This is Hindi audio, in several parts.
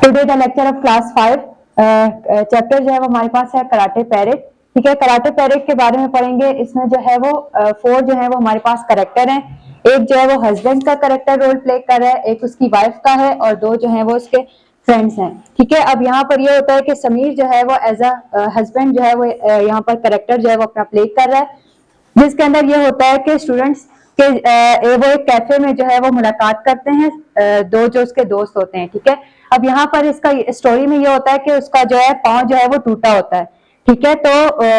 Today the lecture of class 5 chapter जो है वो हमारे पास है कराटे पैरेट। ठीक है, कराटे पैरेट के बारे में पढ़ेंगे। इसमें जो है वो 4 जो है वो हमारे पास करेक्टर हैं। एक जो है वो हस्बैंड का करेक्टर रोल प्ले कर रहा है, एक उसकी वाइफ का है और 2 जो है वो उसके फ्रेंड्स हैं। ठीक है, अब यहाँ पर ये होता है कि समीर जो है वो एज अ हस्बैंड जो है वो यहाँ पर करेक्टर जो है वो अपना प्ले कर रहा है, जिसके अंदर ये होता है कि स्टूडेंट्स के वो एक कैफे में जो है वो मुलाकात करते हैं, 2 जो उसके दोस्त होते हैं। ठीक है, अब यहाँ पर इसका स्टोरी में ये होता है कि उसका जो है पाँव जो है वो टूटा होता है। ठीक है, तो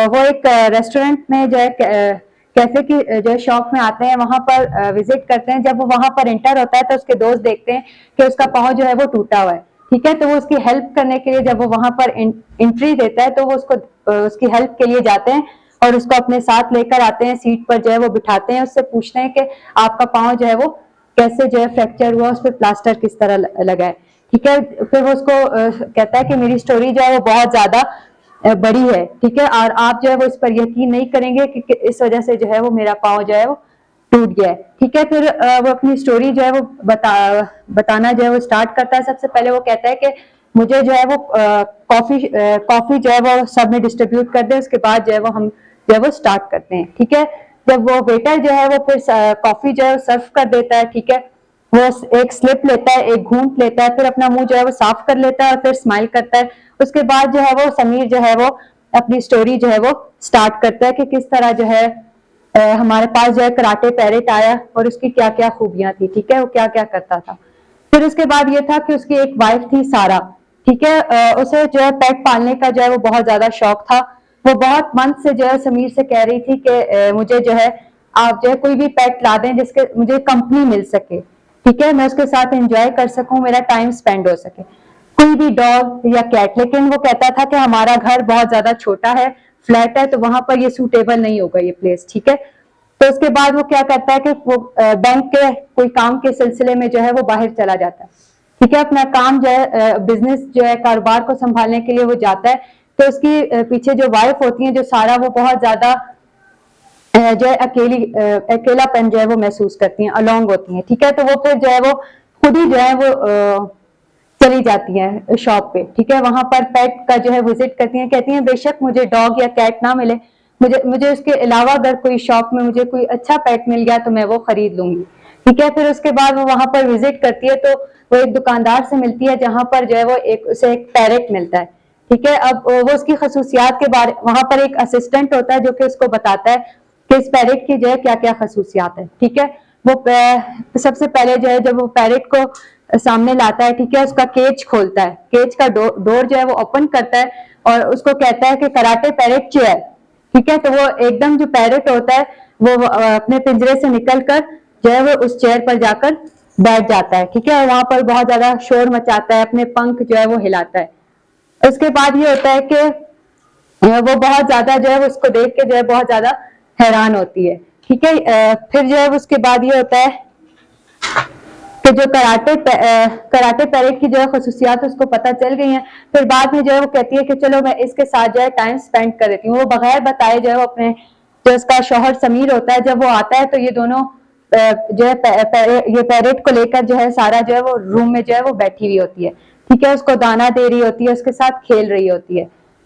वो एक रेस्टोरेंट में जो है कैफे की जो है शॉप में आते हैं, वहां पर विजिट करते हैं। जब वो वहां पर एंटर होता है तो उसके दोस्त देखते हैं कि उसका पाँव जो है वो टूटा हुआ है। ठीक है, तो वो उसकी हेल्प करने के लिए जब वो वहां पर एंट्री देता है तो वो उसको उसकी हेल्प के लिए जाते हैं और उसको अपने साथ लेकर आते हैं, सीट पर जो है वो बिठाते हैं, उससे पूछते हैं कि आपका पाँव जो है वो कैसे जो है फ्रैक्चर हुआ, उस पर प्लास्टर किस तरह लगा है। ठीक है, फिर वो उसको कहता है कि मेरी स्टोरी जो है वो बहुत ज्यादा बड़ी है। ठीक है, और आप जो है वो इस पर यकीन नहीं करेंगे कि इस वजह से जो है वो मेरा पाँव जो है वो टूट गया है। ठीक है, फिर वो अपनी स्टोरी जो है वो बताना जो है वो स्टार्ट करता है। सबसे पहले वो कहता है कि मुझे जो है वो कॉफी जो है वो सब में डिस्ट्रीब्यूट कर दे, उसके बाद जो है वो हम जो है वो स्टार्ट करते हैं। ठीक है, जब वो वेटर जो है वो फिर कॉफी जो है सर्व कर देता है। ठीक है, वो एक स्लिप लेता है, एक घूंट लेता है, फिर अपना मुंह जो है वो साफ कर लेता है और फिर स्माइल करता है। उसके बाद जो है वो समीर जो है वो अपनी स्टोरी जो है वो स्टार्ट करता है कि किस तरह जो है हमारे पास जो है कराटे पैरेट आया और उसकी क्या क्या खूबियां थी। ठीक है, वो क्या क्या करता था। फिर उसके बाद ये था कि उसकी एक वाइफ थी सारा। ठीक है, उसे जो है पेट पालने का जो है वो बहुत ज्यादा शौक था। वो बहुत मंथ से जो है समीर से कह रही थी कि मुझे जो है आप जो है कोई भी पेट ला दें जिसके मुझे कंपनी मिल सके। ठीक है, मैं उसके साथ एंजॉय कर सकूं, मेरा टाइम स्पेंड हो सके, कोई भी डॉग या कैट। लेकिन वो कहता था कि हमारा घर बहुत ज्यादा छोटा है, फ्लैट है, तो वहां पर ये सूटेबल नहीं होगा ये प्लेस। ठीक है, तो उसके बाद वो क्या करता है कि वो बैंक के कोई काम के सिलसिले में जो है वो बाहर चला जाता है। ठीक है, अपना काम जो है बिजनेस जो है कारोबार को संभालने के लिए वो जाता है। तो उसकी पीछे जो वाइफ होती है जो सारा, वो बहुत ज्यादा जो है अकेलापन जो है वो महसूस करती हैं, अलोंग होती हैं। ठीक है, तो वो फिर जो है वो खुद ही जो है वो चली जाती हैं शॉप पे। ठीक है, वहां पर पेट का जो है विजिट करती हैं, कहती हैं बेशक मुझे डॉग या कैट ना मिले, मुझे उसके अलावा अगर कोई शॉप में मुझे कोई अच्छा पेट मिल गया तो मैं वो खरीद लूंगी। ठीक है, फिर उसके बाद वो वहां पर विजिट करती है तो वो एक दुकानदार से मिलती है जहां पर जो है वो उसे एक पैरेट मिलता है। ठीक है, अब वो उसकी खसूसियात के बारे, वहां पर एक असिस्टेंट होता है जो कि उसको बताता है कि इस पैरेट की जो है क्या क्या खसूसियात है। ठीक है, वो सबसे पहले जो है जब वो पैरेट को सामने लाता है, ठीक है, उसका केज खोलता है, केज का डोर जो है वो ओपन करता है और उसको कहता है कि कराटे पैरेट चेयर। ठीक है, तो वो एकदम जो पैरेट होता है वो अपने पिंजरे से निकलकर जो है वो उस चेयर पर जाकर बैठ जाता है। ठीक है, और वहां पर बहुत ज्यादा शोर मचाता है, अपने पंख जो है वो हिलाता है। उसके बाद ये होता है कि वो बहुत ज्यादा जो है वो उसको देख के जो है बहुत ज्यादा हैरान होती है। ठीक है, फिर जो है उसके बाद ये होता है कि जो कराटे पैरेट की जो है खसूसियात उसको पता चल गई हैं। फिर बाद में जो है वो कहती है कि चलो मैं इसके साथ जो है टाइम स्पेंड कर देती हूँ। वो बगैर बताए जो है वो अपने जो उसका शौहर समीर होता है, जब वो आता है तो ये दोनों जो है ये पैरेट को लेकर जो है सारा जो है वो रूम में जो है वो बैठी हुई होती है। ठीक है, उसको दाना दे रही होती है, उसके साथ खेल रही होती है।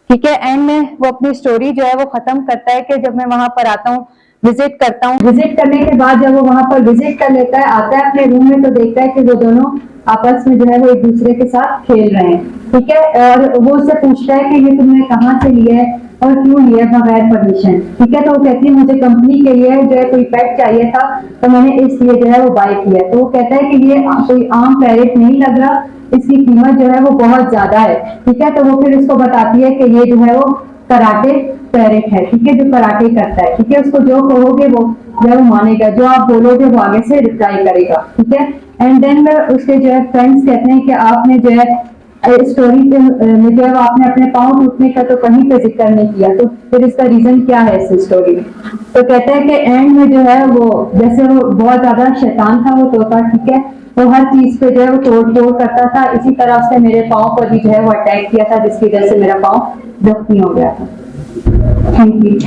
ठीक है, एंड में वो अपनी स्टोरी जो है वो खत्म करता है कि जब मैं वहां पर आता हूँ, विजिट करता हूँ, विजिट करने के बाद जब वो वहां पर विजिट कर लेता है, आता है अपने रूम में तो देखता है कि वो दोनों आपस में जो है वो एक दूसरे के साथ खेल रहे हैं। ठीक है, और वो उससे पूछता है कि ये तुमने कहाँ से लिया है और क्यों लिया बगैर परमिशन। ठीक है, तो वो कहती है मुझे कंपनी के लिए जो है कोई पेट चाहिए था तो मैंने इसलिए जो है वो बाय किया। तो वो कहता है कि ये कोई आम पैरेट नहीं लग रहा, इसकी कीमत जो है वो बहुत ज्यादा है। ठीक है, तो वो फिर इसको बताती है कि ये जो है वो कराटे पैरेट है। ठीक है, जो कराटे करता है। ठीक है, उसको जो कहोगे वो जो वो मानेगा, जो आप बोलोगे वो आगे से रिप्लाई करेगा। ठीक है, एंड देन उसके जो है फ्रेंड्स कहते हैं कि आपने जो है स्टोरी में जो है आपने अपने पाँव टूटने का तो कहीं पे जिक्र नहीं किया, तो फिर इसका रीजन क्या है इस स्टोरी में। तो कहते हैं कि एंड में जो है वो जैसे वो बहुत ज्यादा शैतान था वो तोता। ठीक है, वो हर चीज पे जो है वो तोड़ करता था, इसी तरह से मेरे पाँव पर भी जो है वो अटैक किया था जिसकी वजह से मेरा पाँव जख्मी हो गया था। Thank you.